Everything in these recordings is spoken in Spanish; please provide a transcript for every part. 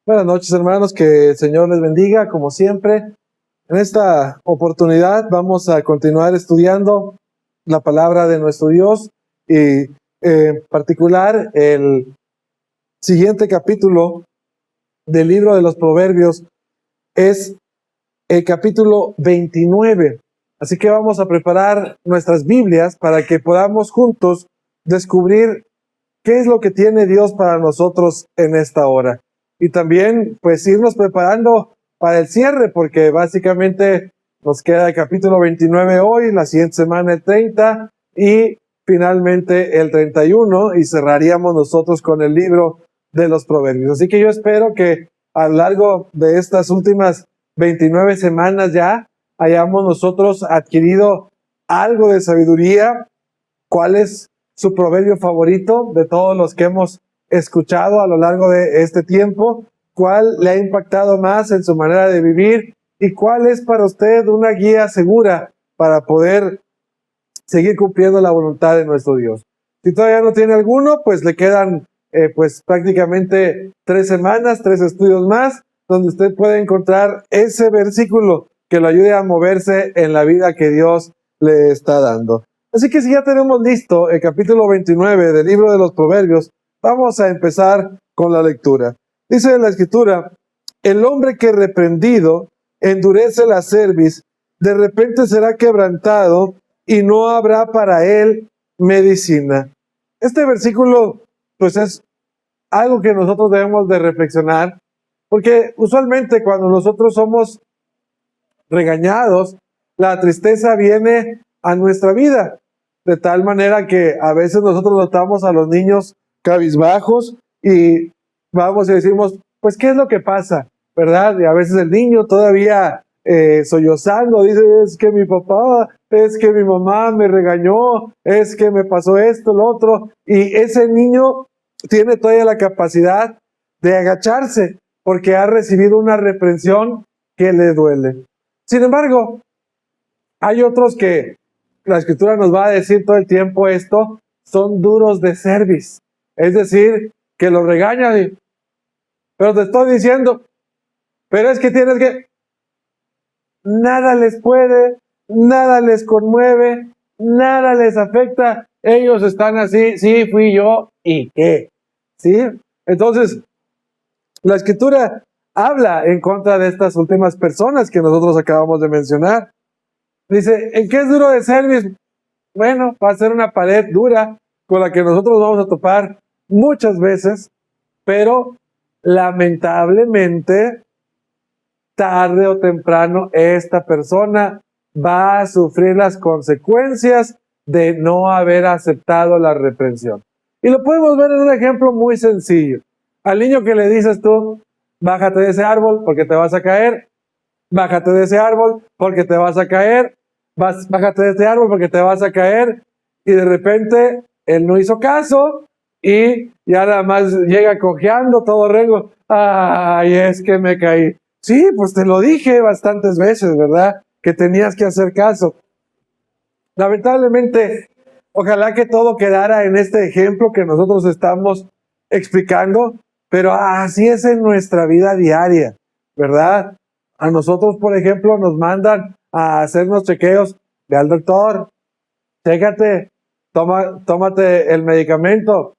Buenas noches, hermanos, que el Señor les bendiga, como siempre. En esta oportunidad vamos a continuar estudiando la palabra de nuestro Dios y en particular el siguiente capítulo del libro de los Proverbios es el capítulo 29. Así que vamos a preparar nuestras Biblias para que podamos juntos descubrir qué es lo que tiene Dios para nosotros en esta hora. Y también, pues, irnos preparando para el cierre, porque básicamente nos queda el capítulo 29 hoy, la siguiente semana el 30 y finalmente el 31, y cerraríamos nosotros con el libro de los Proverbios. Así que yo espero que a lo largo de estas últimas 29 semanas ya hayamos nosotros adquirido algo de sabiduría. ¿Cuál es su proverbio favorito de todos los que hemos escuchado a lo largo de este tiempo? ¿Cuál le ha impactado más en su manera de vivir? ¿Y cuál es para usted una guía segura para poder seguir cumpliendo la voluntad de nuestro Dios? Si todavía no tiene alguno, pues le quedan pues prácticamente 3 semanas, 3 estudios más, donde usted puede encontrar ese versículo que lo ayude a moverse en la vida que Dios le está dando. Así que si ya tenemos listo el capítulo 29 del libro de los Proverbios, vamos a empezar con la lectura. Dice la Escritura: el hombre que reprendido endurece la cerviz, de repente será quebrantado y no habrá para él medicina. Este versículo, pues, es algo que nosotros debemos de reflexionar, porque usualmente cuando nosotros somos regañados, la tristeza viene a nuestra vida, de tal manera que a veces nosotros notamos a los niños cabizbajos y vamos y decimos, pues, ¿qué es lo que pasa? ¿Verdad? Y a veces el niño todavía sollozando dice, es que mi papá, es que mi mamá me regañó, es que me pasó esto, lo otro, y ese niño tiene todavía la capacidad de agacharse porque ha recibido una reprensión que le duele. Sin embargo, hay otros que la Escritura nos va a decir todo el tiempo esto, son duros de cerviz. Es decir, que los regañan, pero te estoy diciendo, pero es que tienes que... Nada les puede, nada les conmueve, nada les afecta. Ellos están así, sí, fui yo, ¿y qué? ¿Sí? Entonces, la Escritura habla en contra de estas últimas personas que nosotros acabamos de mencionar. Dice, ¿en qué es duro de cerviz? Bueno, va a ser una pared dura con la que nosotros vamos a topar muchas veces, pero lamentablemente, tarde o temprano, esta persona va a sufrir las consecuencias de no haber aceptado la reprensión. Y lo podemos ver en un ejemplo muy sencillo. Al niño que le dices tú, bájate de ese árbol porque te vas a caer, bájate de ese árbol porque te vas a caer, bájate de este árbol porque te vas a caer, y de repente él no hizo caso y ya nada más llega cojeando todo rengo. Ay, es que me caí. Sí, pues te lo dije bastantes veces, ¿verdad? Que tenías que hacer caso. Lamentablemente, ojalá que todo quedara en este ejemplo que nosotros estamos explicando, pero así es en nuestra vida diaria, ¿verdad? A nosotros, por ejemplo, nos mandan a hacernos chequeos. Ve al doctor, chécate, tómate el medicamento.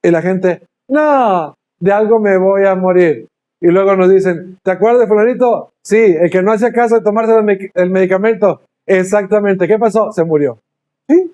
Y la gente, no, de algo me voy a morir. Y luego nos dicen, ¿te acuerdas de fulanito? Sí, el que no hacía caso de tomarse el medicamento. Exactamente, ¿qué pasó? Se murió. ¿Sí?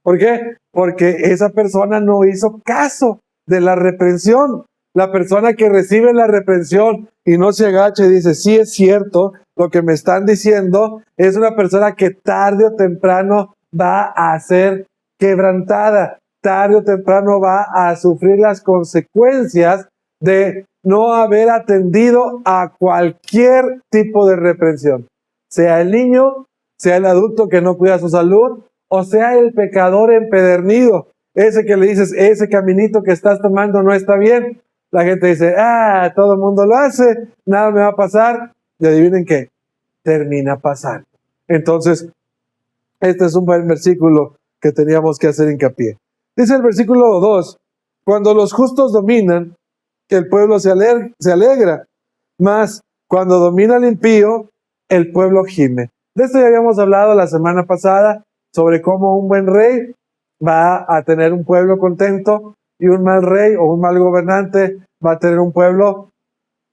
¿Por qué? Porque esa persona no hizo caso de la reprensión. La persona que recibe la reprensión y no se agacha y dice, sí es cierto, lo que me están diciendo, es una persona que tarde o temprano va a ser quebrantada, tarde o temprano va a sufrir las consecuencias de no haber atendido a cualquier tipo de reprensión, sea el niño, sea el adulto que no cuida su salud, o sea el pecador empedernido, ese que le dices, ese caminito que estás tomando no está bien. La gente dice, todo el mundo lo hace, nada me va a pasar. Y adivinen qué, termina pasando. Entonces, este es un buen versículo que teníamos que hacer hincapié. Dice el versículo 2, cuando los justos dominan, el pueblo se alegra, mas cuando domina el impío, el pueblo gime. De esto ya habíamos hablado la semana pasada, sobre cómo un buen rey va a tener un pueblo contento y un mal rey o un mal gobernante va a tener un pueblo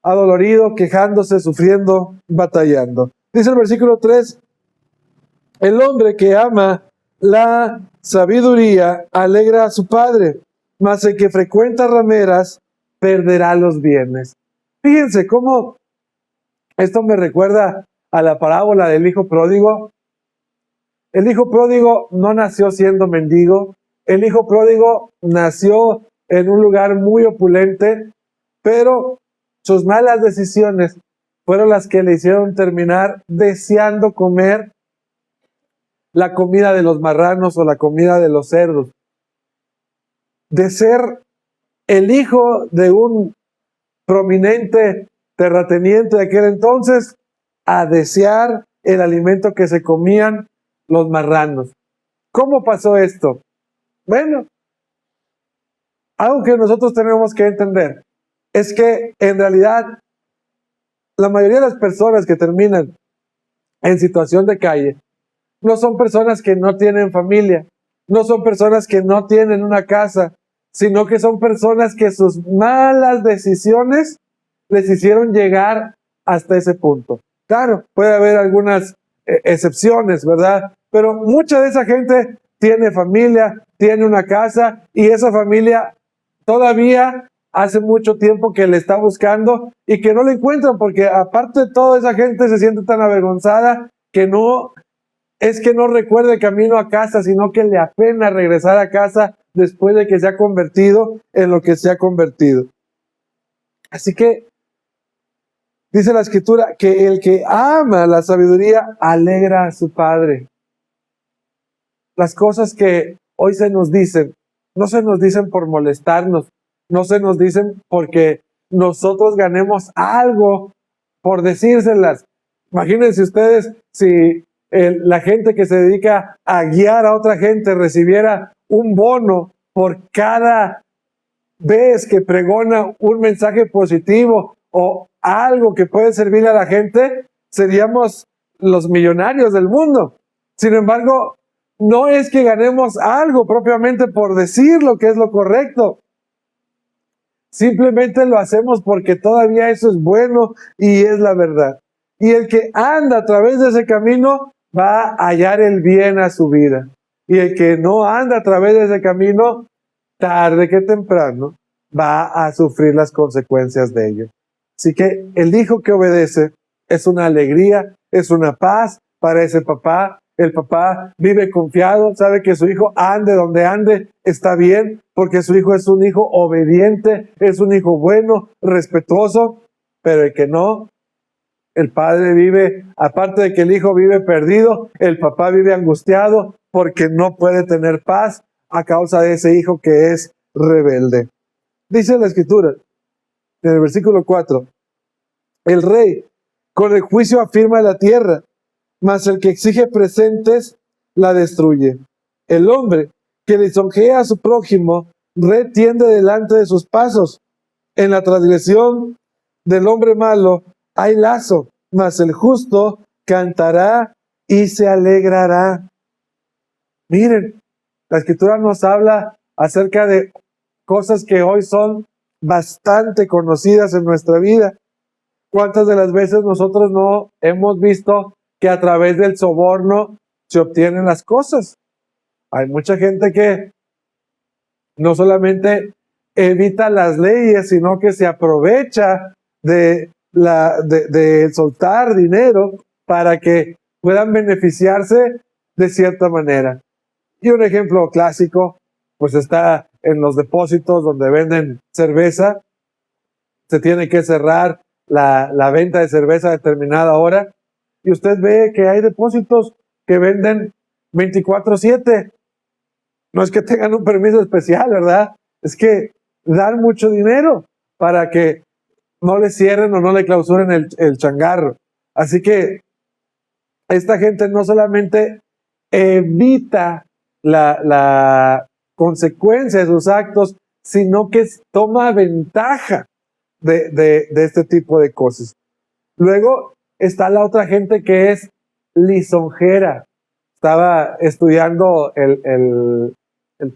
adolorido, quejándose, sufriendo, batallando. Dice el versículo 3, el hombre que ama la sabiduría alegra a su padre, mas el que frecuenta rameras perderá los bienes. Fíjense cómo esto me recuerda a la parábola del hijo pródigo. El hijo pródigo no nació siendo mendigo. El hijo pródigo nació en un lugar muy opulente, pero sus malas decisiones fueron las que le hicieron terminar deseando comer la comida de los marranos o la comida de los cerdos. De ser el hijo de un prominente terrateniente de aquel entonces, a desear el alimento que se comían los marranos. ¿Cómo pasó esto? Bueno, algo que nosotros tenemos que entender es que en realidad la mayoría de las personas que terminan en situación de calle no son personas que no tienen familia, no son personas que no tienen una casa, sino que son personas que sus malas decisiones les hicieron llegar hasta ese punto. Claro, puede haber algunas excepciones, ¿verdad? Pero mucha de esa gente tiene familia, tiene una casa y esa familia todavía hace mucho tiempo que le está buscando y que no le encuentran porque aparte de toda esa gente se siente tan avergonzada que no recuerda el camino a casa, sino que le apena regresar a casa después de que se ha convertido en lo que se ha convertido. Así que dice la Escritura que el que ama la sabiduría alegra a su padre. Las cosas que hoy se nos dicen, no se nos dicen por molestarnos, no se nos dicen porque nosotros ganemos algo por decírselas. Imagínense ustedes si la gente que se dedica a guiar a otra gente recibiera un bono por cada vez que pregona un mensaje positivo o algo que puede servir a la gente, seríamos los millonarios del mundo. Sin embargo, no es que ganemos algo propiamente por decir lo que es lo correcto. Simplemente lo hacemos porque todavía eso es bueno y es la verdad. Y el que anda a través de ese camino va a hallar el bien a su vida. Y el que no anda a través de ese camino, tarde que temprano, va a sufrir las consecuencias de ello. Así que el hijo que obedece es una alegría, es una paz para ese papá. El papá vive confiado, sabe que su hijo ande donde ande, está bien, porque su hijo es un hijo obediente, es un hijo bueno, respetuoso, pero el que no, el padre vive, aparte de que el hijo vive perdido, el papá vive angustiado porque no puede tener paz a causa de ese hijo que es rebelde. Dice la Escritura, en el versículo 4, el rey con el juicio afirma la tierra, mas el que exige presentes la destruye. El hombre que lisonjea a su prójimo retiende delante de sus pasos. En la transgresión del hombre malo hay lazo, mas el justo cantará y se alegrará. Miren, la Escritura nos habla acerca de cosas que hoy son bastante conocidas en nuestra vida. ¿Cuántas de las veces nosotros no hemos visto que a través del soborno se obtienen las cosas? Hay mucha gente que no solamente evita las leyes, sino que se aprovecha de soltar dinero para que puedan beneficiarse de cierta manera. Y un ejemplo clásico, pues está en los depósitos donde venden cerveza. Se tiene que cerrar la venta de cerveza a determinada hora. Y usted ve que hay depósitos que venden 24/7. No es que tengan un permiso especial, ¿verdad? Es que dan mucho dinero para que no le cierren o no le clausuren el changarro. Así que esta gente no solamente evita la consecuencia de sus actos, sino que toma ventaja de este tipo de cosas. Luego está la otra gente que es lisonjera. Estaba estudiando el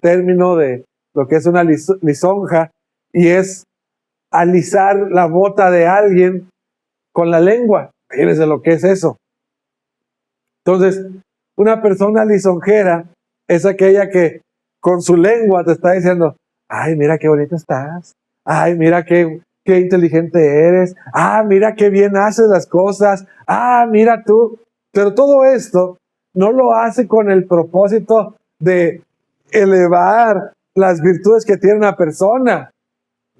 término de lo que es una lisonja, y es alisar la bota de alguien con la lengua. Fíjense lo que es eso. Entonces, una persona lisonjera es aquella que con su lengua te está diciendo: ay, mira qué bonito estás. Ay, mira qué inteligente eres. Ah, mira qué bien haces las cosas. Ah, mira tú. Pero todo esto no lo hace con el propósito de elevar las virtudes que tiene una persona.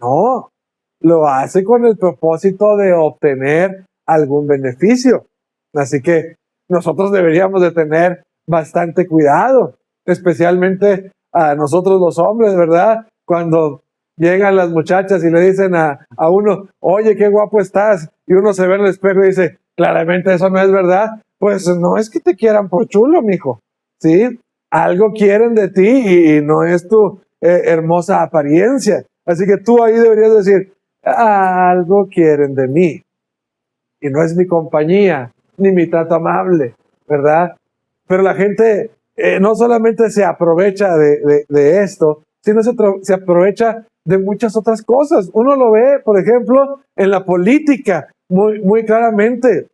No, lo hace con el propósito de obtener algún beneficio. Así que nosotros deberíamos de tener bastante cuidado, especialmente a nosotros los hombres, ¿verdad? Cuando llegan las muchachas y le dicen a uno: oye, qué guapo estás, y uno se ve en el espejo y dice: claramente eso no es verdad. Pues no es que te quieran por chulo, mijo, ¿sí? Algo quieren de ti y no es tu hermosa apariencia. Así que tú ahí deberías decir: algo quieren de mí, y no es mi compañía, ni mi trato amable, ¿verdad? Pero la gente no solamente se aprovecha de esto, sino se aprovecha de muchas otras cosas. Uno lo ve, por ejemplo, en la política, muy claramente.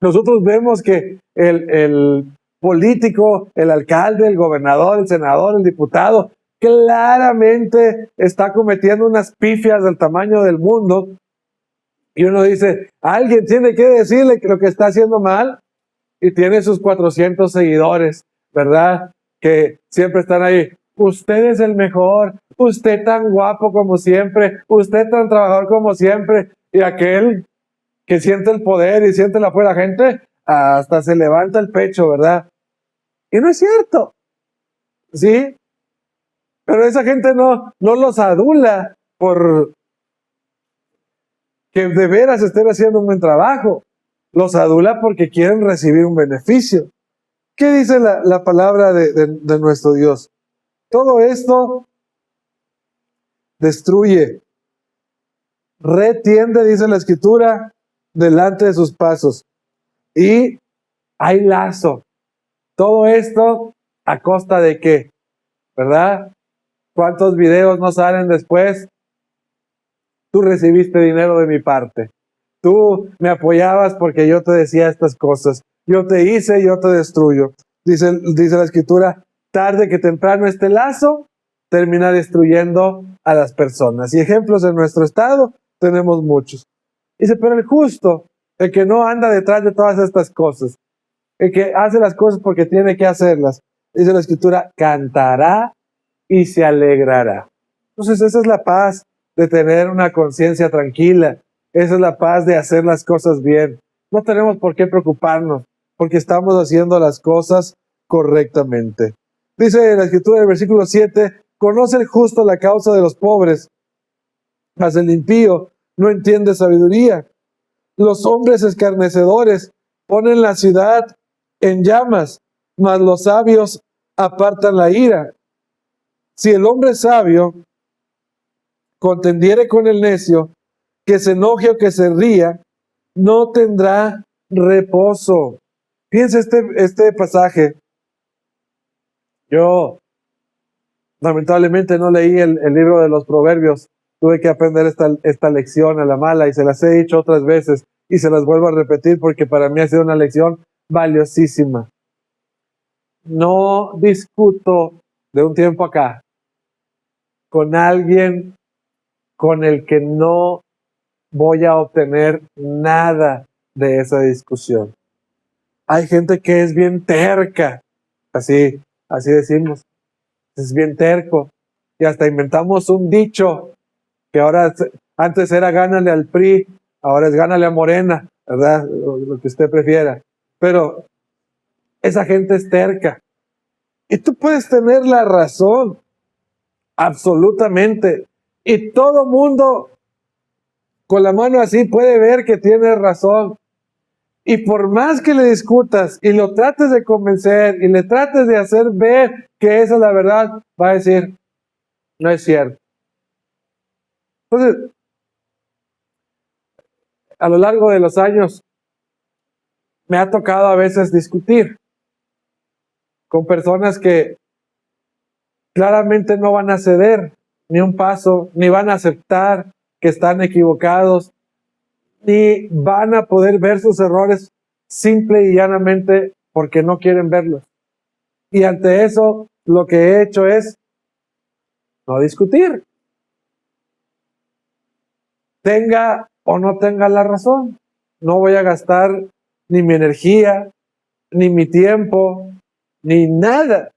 Nosotros vemos que el político, el alcalde, el gobernador, el senador, el diputado, claramente está cometiendo unas pifias del tamaño del mundo. Y uno dice: alguien tiene que decirle que lo que está haciendo mal, y tiene sus 400 seguidores, ¿verdad? Que siempre están ahí: usted es el mejor, usted tan guapo como siempre, usted tan trabajador como siempre. Y aquel que siente el poder y siente la fuerza de la gente, hasta se levanta el pecho, ¿verdad? Y no es cierto, ¿sí? Pero esa gente no los adula por que de veras estén haciendo un buen trabajo. Los adula porque quieren recibir un beneficio. ¿Qué dice la palabra de nuestro Dios? Todo esto destruye, retiende, dice la Escritura, delante de sus pasos. Y hay lazo. Todo esto a costa de qué, ¿verdad? ¿Cuántos videos no salen después? Tú recibiste dinero de mi parte. Tú me apoyabas porque yo te decía estas cosas. Yo te hice, yo te destruyo. Dice la Escritura: tarde que temprano este lazo termina destruyendo a las personas. Y ejemplos en nuestro estado tenemos muchos. Dice: pero el justo, el que no anda detrás de todas estas cosas, el que hace las cosas porque tiene que hacerlas, dice la Escritura, cantará y se alegrará. Entonces esa es la paz de tener una conciencia tranquila. Esa es la paz de hacer las cosas bien. No tenemos por qué preocuparnos, porque estamos haciendo las cosas correctamente. Dice la Escritura del versículo 7, conoce el justo la causa de los pobres, mas el impío no entiende sabiduría. Los hombres escarnecedores ponen la ciudad en llamas, mas los sabios apartan la ira. Si el hombre sabio contendiere con el necio, que se enoje o que se ría, no tendrá reposo. Fíjense este pasaje. Yo lamentablemente no leí el libro de los Proverbios. Tuve que aprender esta lección a la mala, y se las he dicho otras veces y se las vuelvo a repetir porque para mí ha sido una lección valiosísima. No discuto de un tiempo acá con alguien con el que no voy a obtener nada de esa discusión. Hay gente que es bien terca, así decimos, es bien terco, y hasta inventamos un dicho que ahora, antes era gánale al PRI, ahora es gánale a Morena, ¿verdad? Lo que usted prefiera. Pero esa gente es terca. Y tú puedes tener la razón, absolutamente. Y todo mundo con la mano así puede ver que tiene razón. Y por más que le discutas y lo trates de convencer y le trates de hacer ver que esa es la verdad, va a decir: no es cierto. Entonces, a lo largo de los años me ha tocado a veces discutir con personas que claramente no van a ceder ni un paso, ni van a aceptar que están equivocados, ni van a poder ver sus errores simple y llanamente porque no quieren verlos. Y ante eso, lo que he hecho es no discutir. Tenga o no tenga la razón. No voy a gastar ni mi energía, ni mi tiempo, ni nada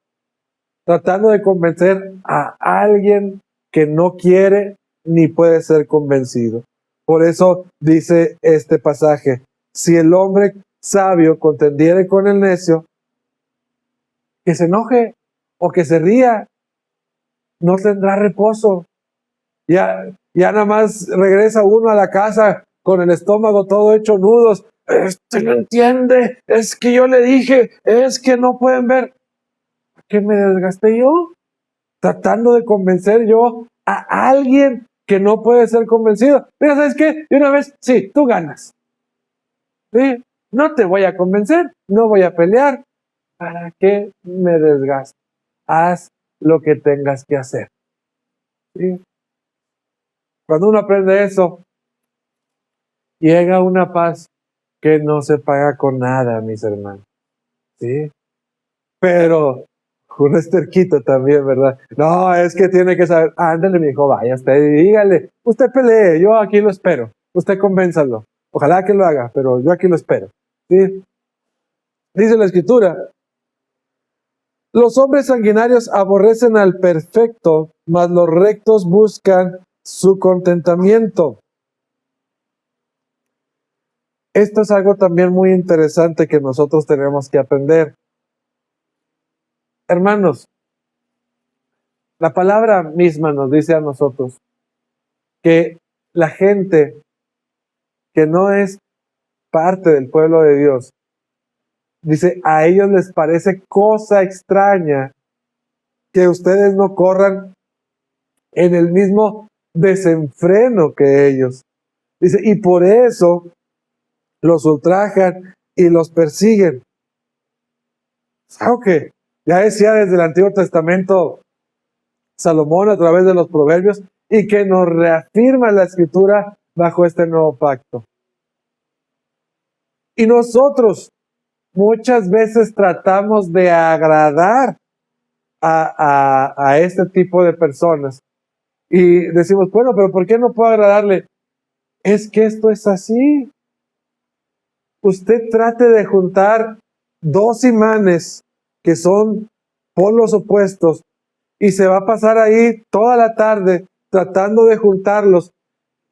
tratando de convencer a alguien que no quiere ni puede ser convencido. Por eso dice este pasaje: si el hombre sabio contendiere con el necio, que se enoje o que se ría, no tendrá reposo. Ya nada más regresa uno a la casa con el estómago todo hecho nudos. No entiende, es que yo le dije, es que no pueden ver. ¿Qué me desgasté yo? Tratando de convencer yo a alguien que no puede ser convencido. Mira, ¿sabes qué? De una vez, sí, tú ganas. ¿Sí? No te voy a convencer, no voy a pelear. ¿Para qué me desgasto? Haz lo que tengas que hacer. ¿Sí? Cuando uno aprende eso, llega una paz que no se paga con nada, mis hermanos. ¿Sí? Pero uno es terquito también, ¿verdad? No, es que tiene que saber. Ándale, mi hijo, vaya usted y dígale. Usted pelee, yo aquí lo espero. Usted convénzalo. Ojalá que lo haga, pero yo aquí lo espero. ¿Sí? Dice la Escritura: los hombres sanguinarios aborrecen al perfecto, mas los rectos buscan su contentamiento. Esto es algo también muy interesante que nosotros tenemos que aprender. Hermanos, la palabra misma nos dice a nosotros que la gente que no es parte del pueblo de Dios, dice, a ellos les parece cosa extraña que ustedes no corran en el mismo desenfreno que ellos. Dice, y por eso los ultrajan y los persiguen. Es algo que ya decía desde el Antiguo Testamento Salomón a través de los Proverbios, y que nos reafirma la Escritura bajo este nuevo pacto. Y nosotros muchas veces tratamos de agradar a este tipo de personas. Y decimos, bueno, pero ¿por qué no puedo agradarle? Es que esto es así. Usted trate de juntar dos imanes que son polos opuestos y se va a pasar ahí toda la tarde tratando de juntarlos,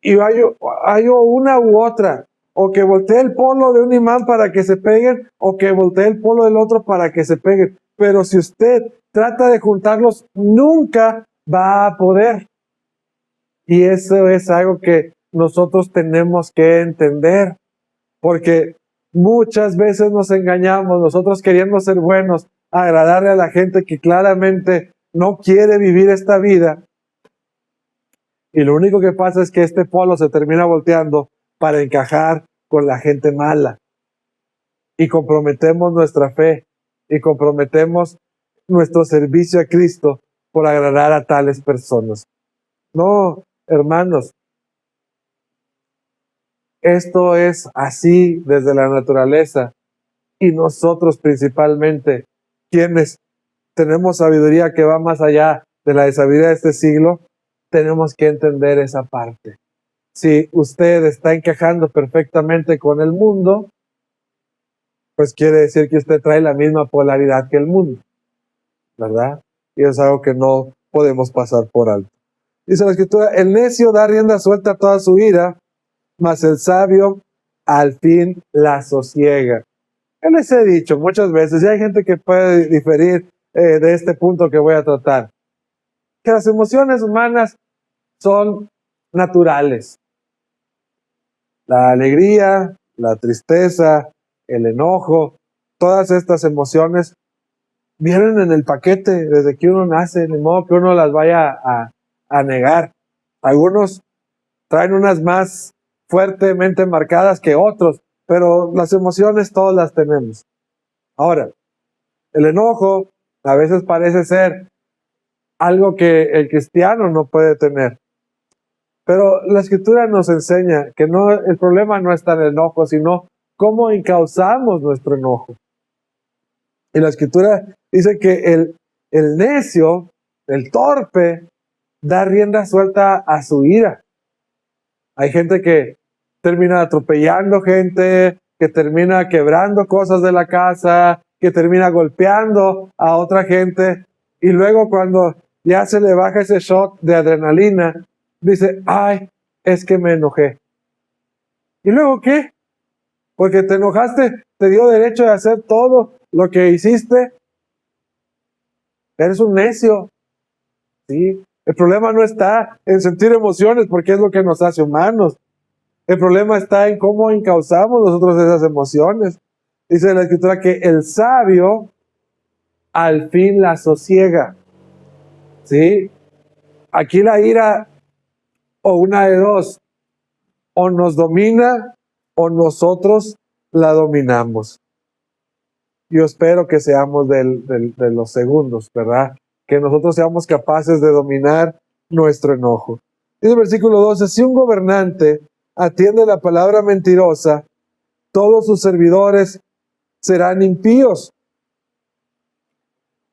y hay una u otra, o que voltee el polo de un imán para que se peguen, o que voltee el polo del otro para que se peguen. Pero si usted trata de juntarlos, nunca va a poder. Y eso es algo que nosotros tenemos que entender, porque muchas veces nos engañamos, nosotros queriendo ser buenos, agradarle a la gente que claramente no quiere vivir esta vida. Y lo único que pasa es que este polo se termina volteando para encajar con la gente mala. Y comprometemos nuestra fe y comprometemos nuestro servicio a Cristo por agradar a tales personas. No, hermanos, esto es así desde la naturaleza. Y nosotros principalmente, quienes tenemos sabiduría que va más allá de la sabiduría de este siglo, tenemos que entender esa parte. Si usted está encajando perfectamente con el mundo, pues quiere decir que usted trae la misma polaridad que el mundo, ¿verdad? Y es algo que no podemos pasar por alto. Dice la Escritura: el necio da rienda suelta a toda su ira, mas el sabio al fin la sosiega. Yo les he dicho muchas veces, y hay gente que puede diferir de este punto que voy a tratar, que las emociones humanas son naturales. La alegría, la tristeza, el enojo, todas estas emociones vienen en el paquete desde que uno nace, de modo que uno las vaya a negar. Algunos traen unas más fuertemente marcadas que otros, pero las emociones todas las tenemos. Ahora, el enojo a veces parece ser algo que el cristiano no puede tener. Pero la Escritura nos enseña que no, el problema no está en el enojo, sino cómo encauzamos nuestro enojo. Y la Escritura dice que el necio, el torpe, da rienda suelta a su ira. Hay gente que termina atropellando gente, que termina quebrando cosas de la casa, que termina golpeando a otra gente, y luego cuando ya se le baja ese shot de adrenalina, dice, ay, es que me enojé. ¿Y luego qué? Porque te enojaste, te dio derecho de hacer todo lo que hiciste. Eres un necio. ¿Sí? El problema no está en sentir emociones, porque es lo que nos hace humanos. El problema está en cómo encauzamos nosotros esas emociones. Dice la Escritura que el sabio al fin la sosiega. ¿Sí? Aquí la ira, o una de dos, o nos domina o nosotros la dominamos. Yo espero que seamos de los segundos, ¿verdad? Que nosotros seamos capaces de dominar nuestro enojo. Dice el versículo 12, si un gobernante atiende la palabra mentirosa, todos sus servidores serán impíos.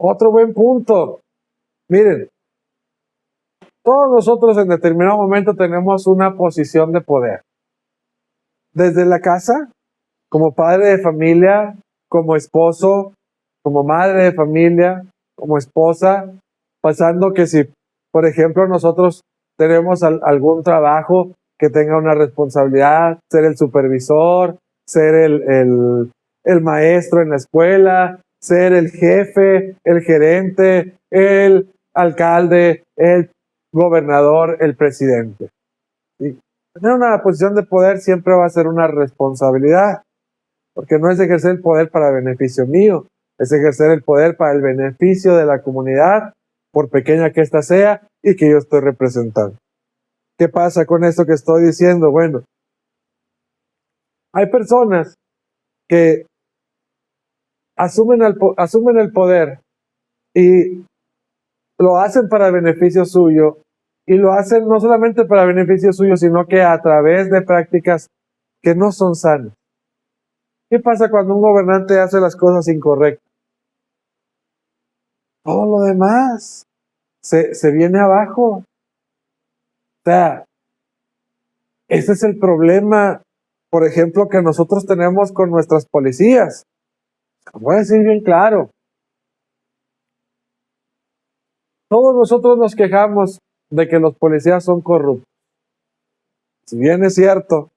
Otro buen punto. Miren, todos nosotros en determinado momento tenemos una posición de poder. Desde la casa, como padre de familia, como esposo, como madre de familia, como esposa, pasando que si, por ejemplo, nosotros tenemos algún trabajo que tenga una responsabilidad, ser el supervisor, ser el maestro en la escuela, ser el jefe, el gerente, el alcalde, el gobernador, el presidente. ¿Sí? Tener una posición de poder siempre va a ser una responsabilidad, porque no es ejercer el poder para beneficio mío, es ejercer el poder para el beneficio de la comunidad, por pequeña que ésta sea y que yo estoy representando. ¿Qué pasa con esto que estoy diciendo? Bueno, hay personas que asumen el poder y lo hacen para beneficio suyo, y lo hacen no solamente para beneficio suyo, sino que a través de prácticas que no son sanas. ¿Qué pasa cuando un gobernante hace las cosas incorrectas? Todo lo demás se viene abajo. O sea, ese es el problema, por ejemplo, que nosotros tenemos con nuestras policías. Voy a decir bien claro. Todos nosotros nos quejamos de que los policías son corruptos. Si bien es cierto,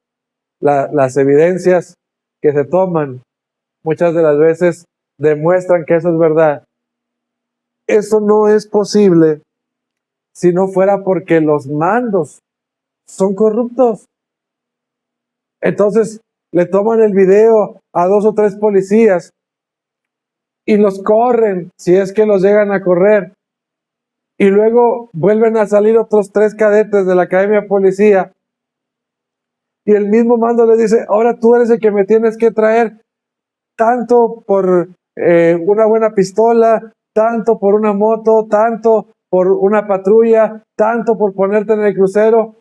las evidencias que se toman muchas de las veces demuestran que eso es verdad. Eso no es posible si no fuera porque los mandos son corruptos. Entonces le toman el video a 2 o 3 policías y los corren, si es que los llegan a correr. Y luego vuelven a salir otros 3 cadetes de la Academia de Policía. Y el mismo mando le dice, ahora tú eres el que me tienes que traer tanto por una buena pistola, tanto por una moto, tanto por una patrulla, tanto por ponerte en el crucero.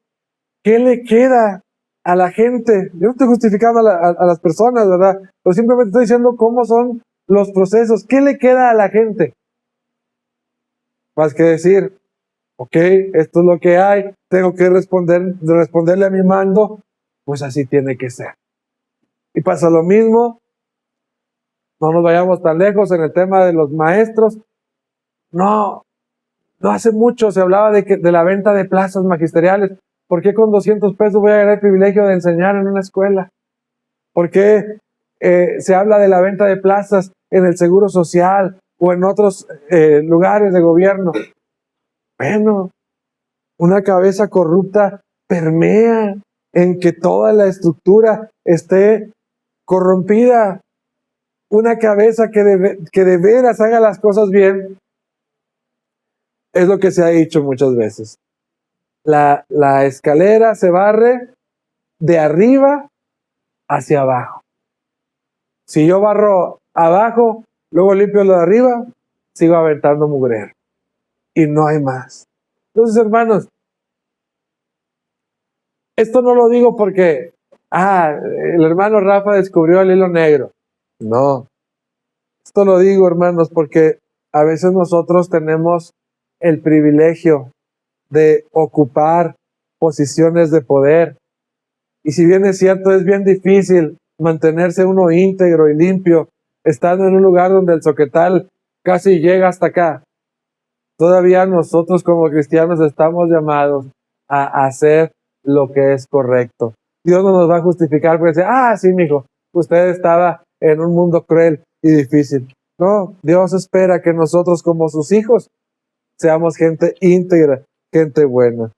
¿Qué le queda a la gente? Yo no estoy justificando a las personas, ¿verdad? Pero simplemente estoy diciendo cómo son los procesos. ¿Qué le queda a la gente? Más que decir, ok, esto es lo que hay, tengo que responderle a mi mando, pues así tiene que ser. Y pasa lo mismo, no nos vayamos tan lejos en el tema de los maestros. No hace mucho se hablaba de la venta de plazas magisteriales. ¿Por qué con 200 pesos voy a ganar el privilegio de enseñar en una escuela? ¿Por qué se habla de la venta de plazas en el Seguro Social o en otros lugares de gobierno? Bueno, una cabeza corrupta permea en que toda la estructura esté corrompida. Una cabeza que de veras haga las cosas bien, es lo que se ha dicho muchas veces. La escalera se barre de arriba hacia abajo. Si yo barro abajo, luego limpio lo de arriba, sigo aventando mugrero. Y no hay más. Entonces, hermanos, esto no lo digo porque, el hermano Rafa descubrió el hilo negro. No. Esto lo digo, hermanos, porque a veces nosotros tenemos el privilegio de ocupar posiciones de poder. Y si bien es cierto, es bien difícil mantenerse uno íntegro y limpio, estando en un lugar donde el soquetal casi llega hasta acá. Todavía nosotros como cristianos estamos llamados a hacer lo que es correcto. Dios no nos va a justificar porque dice, sí, mijo, usted estaba en un mundo cruel y difícil. No, Dios espera que nosotros como sus hijos seamos gente íntegra, gente buena.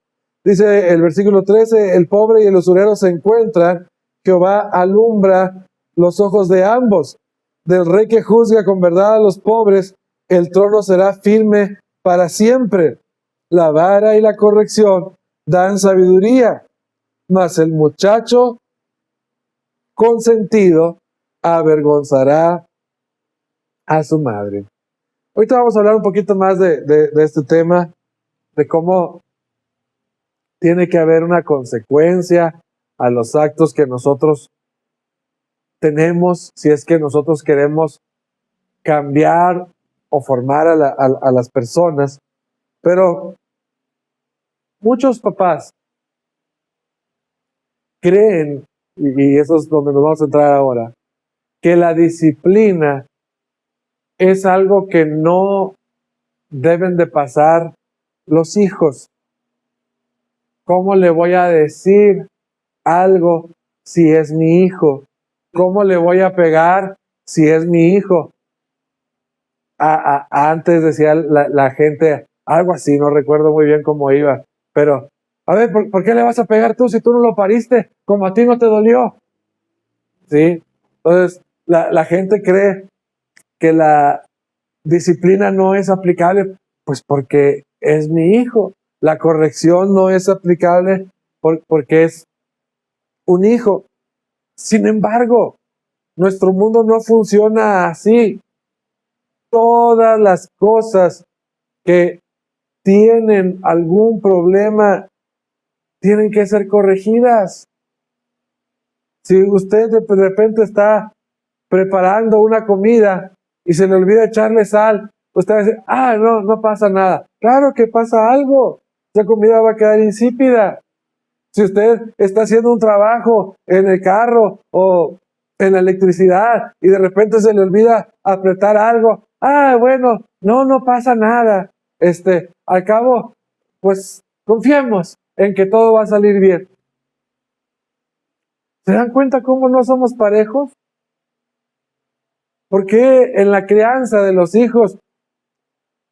Dice el versículo 13, el pobre y el usurero se encuentran, Jehová alumbra los ojos de ambos. Del rey que juzga con verdad a los pobres, el trono será firme para siempre. La vara y la corrección dan sabiduría, mas el muchacho consentido avergonzará a su madre. Ahorita vamos a hablar un poquito más de este tema, de cómo tiene que haber una consecuencia a los actos que nosotros tenemos, si es que nosotros queremos cambiar o formar a las personas. Pero muchos papás creen, y eso es donde nos vamos a entrar ahora, que la disciplina es algo que no deben de pasar los hijos. ¿Cómo le voy a decir algo si es mi hijo? ¿Cómo le voy a pegar si es mi hijo? Antes decía la gente algo así, no recuerdo muy bien cómo iba, pero a ver, ¿por qué le vas a pegar tú si tú no lo pariste? Como a ti no te dolió. ¿Sí? Entonces, la gente cree que la disciplina no es aplicable, pues porque es mi hijo. La corrección no es aplicable porque es un hijo. Sin embargo, nuestro mundo no funciona así. Todas las cosas que tienen algún problema tienen que ser corregidas. Si usted de repente está preparando una comida y se le olvida echarle sal, usted va a decir, no pasa nada. Claro que pasa algo. Esa comida va a quedar insípida. Si usted está haciendo un trabajo en el carro o en la electricidad y de repente se le olvida apretar algo, bueno, no pasa nada. Al cabo, pues confiemos en que todo va a salir bien. ¿Se dan cuenta cómo no somos parejos? ¿Por qué en la crianza de los hijos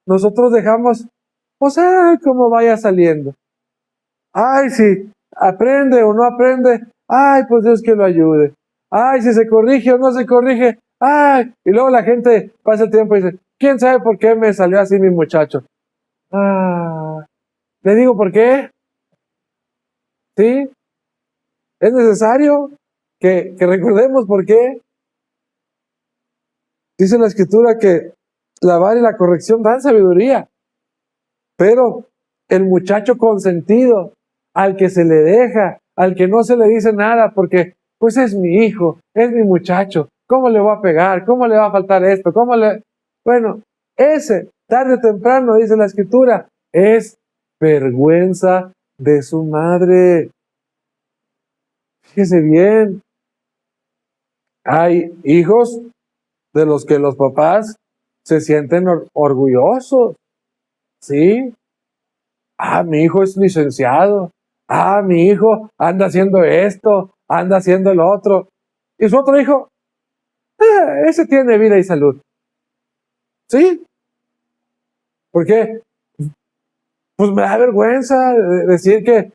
nosotros dejamos, cómo vaya saliendo? Si aprende o no aprende, pues Dios que lo ayude. Si se corrige o no se corrige, y luego la gente pasa el tiempo y dice, ¿quién sabe por qué me salió así mi muchacho? ¿Le digo por qué? ¿Sí? ¿Es necesario que recordemos por qué? Dice la Escritura que la vara y la corrección dan sabiduría, pero el muchacho consentido, al que se le deja, al que no se le dice nada, porque pues es mi hijo, es mi muchacho, ¿cómo le voy a pegar? ¿Cómo le va a faltar esto? Bueno, ese, tarde o temprano, dice la Escritura, es vergüenza de su madre. Fíjese bien, hay hijos de los que los papás se sienten orgullosos, ¿sí? Mi hijo es licenciado, mi hijo anda haciendo esto, anda haciendo el otro, y su otro hijo, ese tiene vida y salud, ¿sí? ¿Por qué? Pues me da vergüenza decir que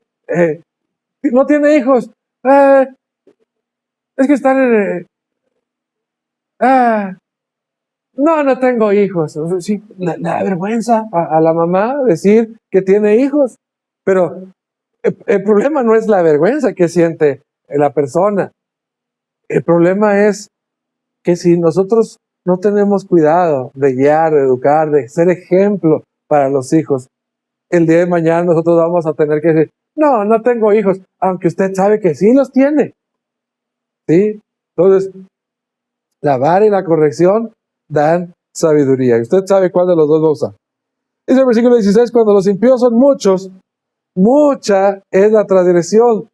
no tiene hijos, es que están en... no tengo hijos. Sí, le da vergüenza a la mamá decir que tiene hijos, pero el problema no es la vergüenza que siente la persona. El problema es que si nosotros no tenemos cuidado de guiar, de educar, de ser ejemplo para los hijos, el día de mañana nosotros vamos a tener que decir, no, no tengo hijos, aunque usted sabe que sí los tiene. ¿Sí? Entonces, la vara y la corrección dan sabiduría. Y usted sabe cuál de los dos lo usa. Dice el versículo 16, cuando los impíos son muchos, mucha es la transgresión,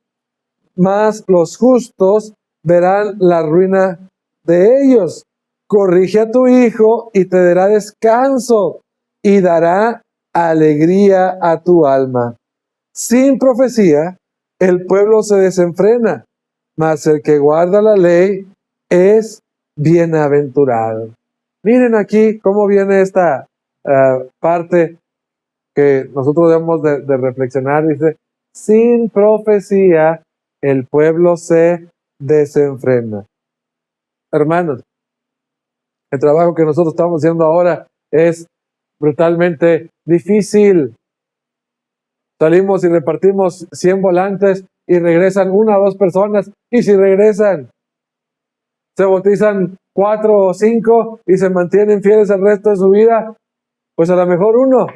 mas los justos verán la ruina de ellos. Corrige a tu hijo y te dará descanso y dará alegría a tu alma. Sin profecía, el pueblo se desenfrena, mas el que guarda la ley es bienaventurado. Miren aquí cómo viene esta parte que nosotros debemos de reflexionar. Dice, sin profecía, el pueblo se desenfrena. Hermanos, el trabajo que nosotros estamos haciendo ahora es brutalmente difícil. Salimos y repartimos 100 volantes y regresan 1 o 2 personas, y si regresan, se bautizan 4 o 5 y se mantienen fieles el resto de su vida, pues a lo mejor 1.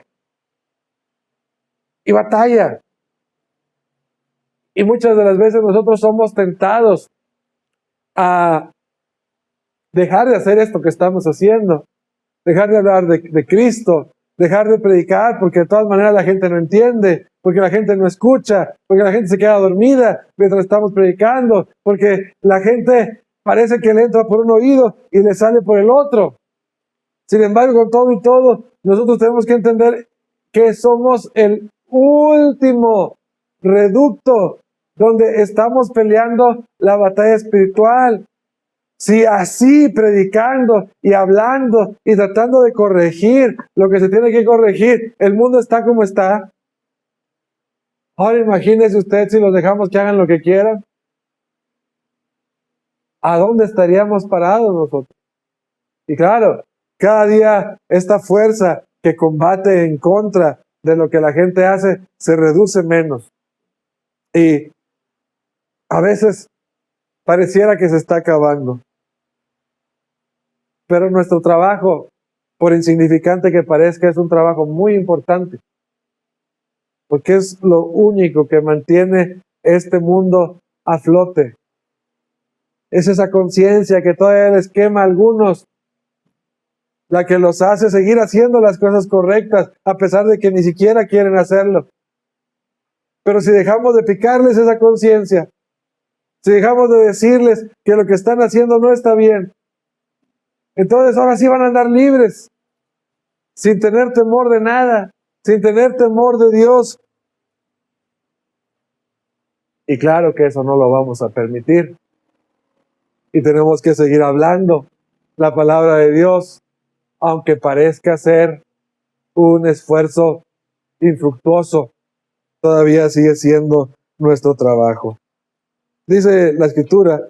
Y batalla. Y muchas de las veces nosotros somos tentados a dejar de hacer esto que estamos haciendo, dejar de hablar de Cristo, dejar de predicar, porque de todas maneras la gente no entiende, porque la gente no escucha, porque la gente se queda dormida mientras estamos predicando, porque la gente parece que le entra por un oído y le sale por el otro. Sin embargo, con todo y todo, nosotros tenemos que entender que somos el último reducto donde estamos peleando la batalla espiritual. Si así predicando y hablando y tratando de corregir lo que se tiene que corregir, el mundo está como está, ahora imagínese usted si los dejamos que hagan lo que quieran. ¿A dónde estaríamos parados nosotros? Y claro, cada día esta fuerza que combate en contra de lo que la gente hace se reduce menos. Y a veces pareciera que se está acabando. Pero nuestro trabajo, por insignificante que parezca, es un trabajo muy importante. Porque es lo único que mantiene este mundo a flote. Es esa conciencia que todavía les quema a algunos, la que los hace seguir haciendo las cosas correctas, a pesar de que ni siquiera quieren hacerlo. Pero si dejamos de picarles esa conciencia, si dejamos de decirles que lo que están haciendo no está bien, entonces ahora sí van a andar libres, sin tener temor de nada, sin tener temor de Dios. Y claro que eso no lo vamos a permitir. Y tenemos que seguir hablando la palabra de Dios, aunque parezca ser un esfuerzo infructuoso, todavía sigue siendo nuestro trabajo. Dice la Escritura,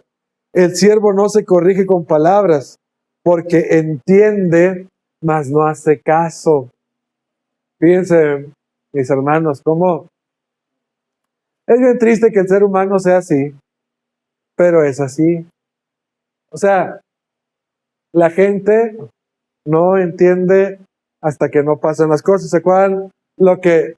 el siervo no se corrige con palabras, porque entiende, mas no hace caso. Fíjense, mis hermanos, cómo es bien triste que el ser humano sea así, pero es así. O sea, la gente no entiende hasta que no pasan las cosas. ¿Se acuerdan lo que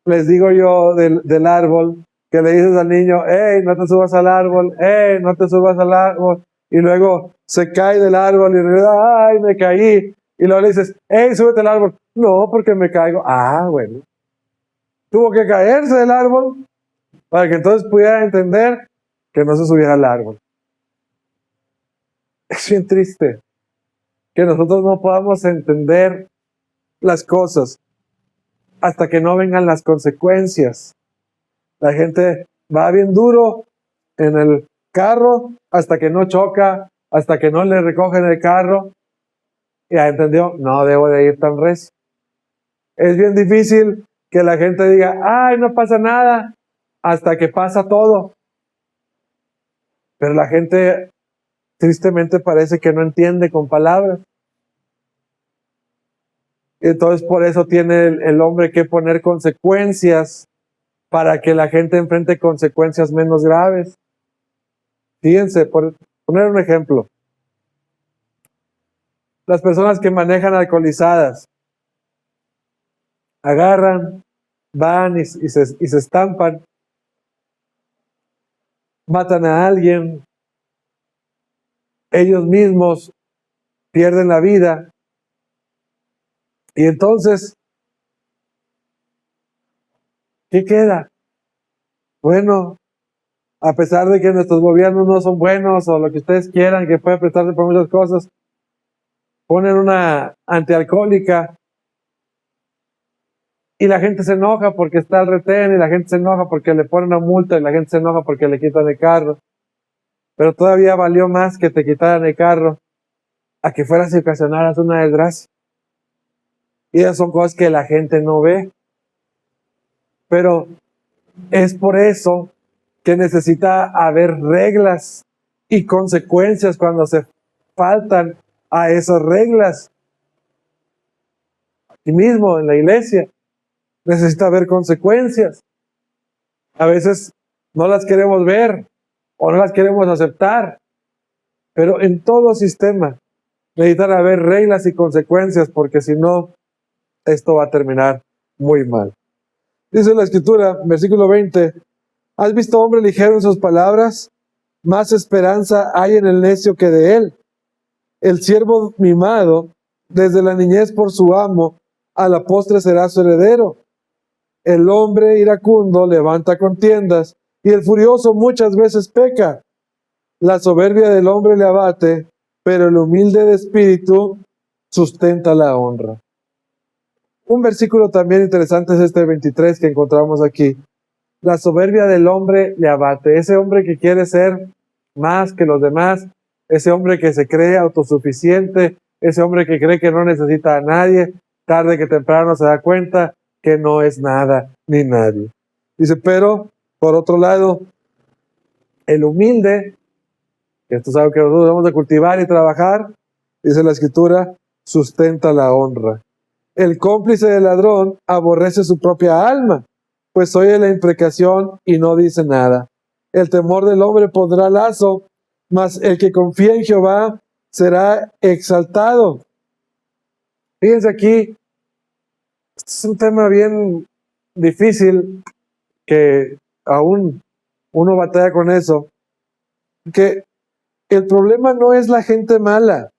les digo yo del árbol? Que le dices al niño, hey, no te subas al árbol, hey, no te subas al árbol. Y luego se cae del árbol y le ay, me caí. Y luego le dices, hey, súbete al árbol. No, porque me caigo. Ah, bueno. Tuvo que caerse del árbol para que entonces pudiera entender que no se subiera al árbol. Es bien triste que nosotros no podamos entender las cosas hasta que no vengan las consecuencias. La gente va bien duro en el carro hasta que no choca, hasta que no le recogen el carro. Y ya entendió, no debo de ir tan recio. Es bien difícil que la gente diga, ay, no pasa nada, hasta que pasa todo. Pero la gente tristemente parece que no entiende con palabras. Entonces por eso tiene el hombre que poner consecuencias para que la gente enfrente consecuencias menos graves. Fíjense, por poner un ejemplo, las personas que manejan alcoholizadas, agarran, van y se estampan, matan a alguien, ellos mismos pierden la vida, y entonces, ¿qué queda? Bueno, a pesar de que nuestros gobiernos no son buenos o lo que ustedes quieran, que puede prestarse por muchas cosas, ponen una antialcohólica y la gente se enoja porque está al retén, y la gente se enoja porque le ponen una multa, y la gente se enoja porque le quitan el carro. Pero todavía valió más que te quitaran el carro a que fueras y ocasionaras una desgracia. Y esas son cosas que la gente no ve. Pero es por eso que necesita haber reglas y consecuencias cuando se faltan a esas reglas. Aquí mismo, en la iglesia, necesita haber consecuencias. A veces no las queremos ver o no las queremos aceptar, pero en todo sistema necesitan haber reglas y consecuencias, porque si no, esto va a terminar muy mal. Dice la Escritura, versículo 20, ¿has visto hombre ligero en sus palabras? Más esperanza hay en el necio que de él. El siervo mimado, desde la niñez por su amo, a la postre será su heredero. El hombre iracundo levanta contiendas, y el furioso muchas veces peca. La soberbia del hombre le abate, pero el humilde de espíritu sustenta la honra. Un versículo también interesante es este 23 que encontramos aquí. La soberbia del hombre le abate. Ese hombre que quiere ser más que los demás, ese hombre que se cree autosuficiente, ese hombre que cree que no necesita a nadie, tarde que temprano se da cuenta que no es nada ni nadie. Dice, pero, por otro lado, el humilde, que esto es algo que nosotros debemos de cultivar y trabajar, dice la Escritura, sustenta la honra. El cómplice del ladrón aborrece su propia alma, pues oye la imprecación y no dice nada. El temor del hombre pondrá lazo, mas el que confía en Jehová será exaltado. Fíjense aquí, es un tema bien difícil, que aún uno batalla con eso, que el problema no es la gente mala.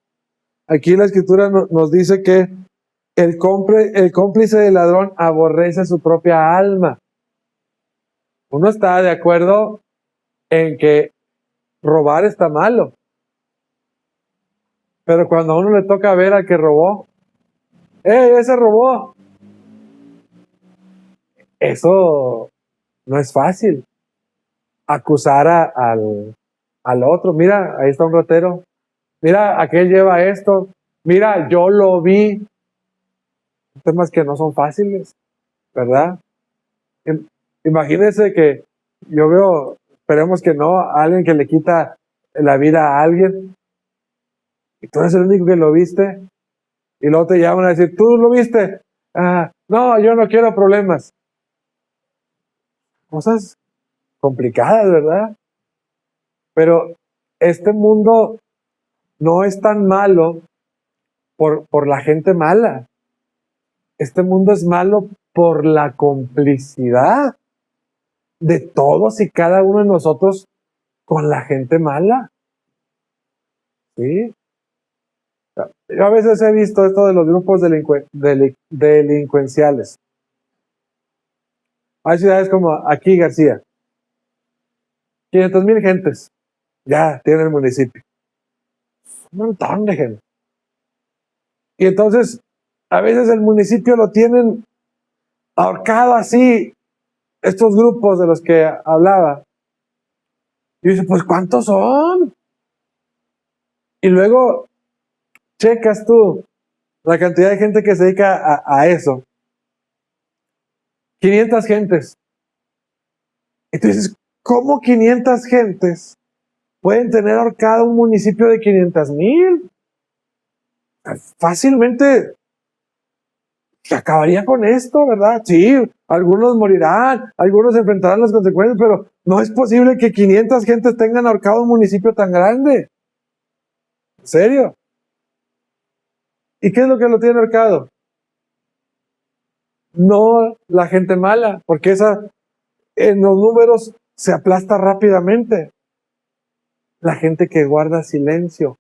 Aquí la Escritura nos dice que el cómplice del ladrón aborrece su propia alma. Uno está de acuerdo en que robar está malo, pero cuando a uno le toca ver al que robó, ese robó, eso no es fácil. Acusar al otro, mira, ahí está un ratero, mira, aquel lleva esto, mira, yo lo vi. Temas que no son fáciles, ¿verdad? Imagínense que yo veo, esperemos que no, a alguien que le quita la vida a alguien, y tú eres el único que lo viste, y luego te llaman a decir, ¿tú lo viste? No, yo no quiero problemas. Cosas complicadas, ¿verdad? Pero este mundo no es tan malo por la gente mala. Este mundo es malo por la complicidad de todos y cada uno de nosotros con la gente mala. ¿Sí? Yo a veces he visto esto de los grupos delincuenciales. Hay ciudades como aquí, García, 500,000 gentes ya tiene el municipio. Un montón de gente. Y entonces, a veces el municipio lo tienen ahorcado así, estos grupos de los que hablaba. Y dice, pues ¿cuántos son? Y luego checas tú la cantidad de gente que se dedica a eso. 500 gentes. Y tú dices, ¿cómo 500 gentes pueden tener ahorcado un municipio de 500,000? Fácilmente se acabaría con esto, ¿verdad? Sí, algunos morirán, algunos enfrentarán las consecuencias, pero no es posible que 500 gentes tengan ahorcado un municipio tan grande. ¿En serio? ¿Y qué es lo que lo tiene ahorcado? No la gente mala, porque esa en los números se aplasta rápidamente. La gente que guarda silencio,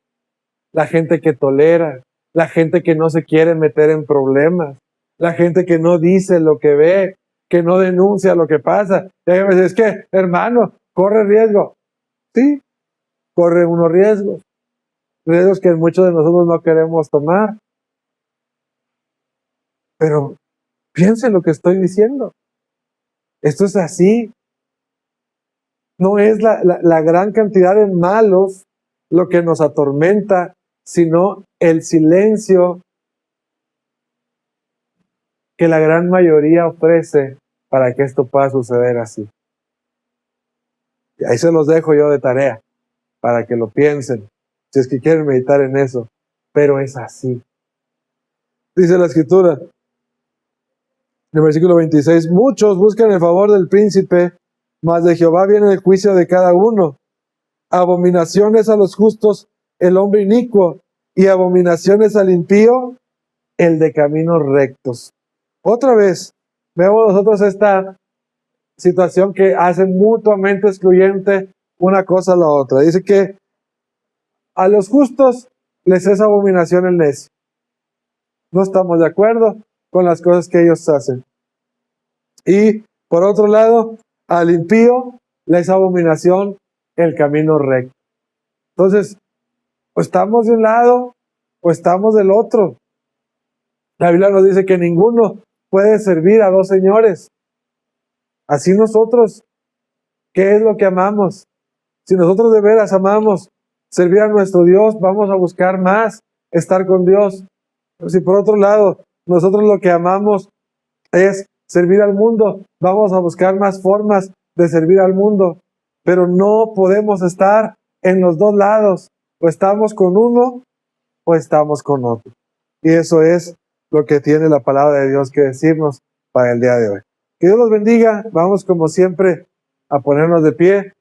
la gente que tolera, la gente que no se quiere meter en problemas, la gente que no dice lo que ve, que no denuncia lo que pasa. Es que, hermano, corre riesgo. Sí, corre unos riesgos, riesgos que muchos de nosotros no queremos tomar. Pero piensen lo que estoy diciendo. Esto es así. No es la gran cantidad de malos lo que nos atormenta, sino el silencio que la gran mayoría ofrece para que esto pueda suceder así. Y ahí se los dejo yo de tarea, para que lo piensen, si es que quieren meditar en eso. Pero es así. Dice la Escritura, en el versículo 26, muchos buscan el favor del príncipe, mas de Jehová viene el juicio de cada uno. Abominaciones a los justos el hombre inicuo, y abominaciones al impío el de caminos rectos. Otra vez, vemos nosotros esta situación que hace mutuamente excluyente una cosa a la otra. Dice que a los justos les es abominación el necio. No estamos de acuerdo con las cosas que ellos hacen. Y por otro lado, al impío les es abominación el camino recto. Entonces, o estamos de un lado o estamos del otro. La Biblia nos dice que ninguno puede servir a dos señores. Así nosotros, ¿qué es lo que amamos? Si nosotros de veras amamos servir a nuestro Dios, vamos a buscar más estar con Dios. Pero si por otro lado, nosotros lo que amamos es servir al mundo, vamos a buscar más formas de servir al mundo. Pero no podemos estar en los dos lados. O estamos con uno o estamos con otro. Y eso es lo que tiene la palabra de Dios que decirnos para el día de hoy. Que Dios los bendiga. Vamos como siempre a ponernos de pie.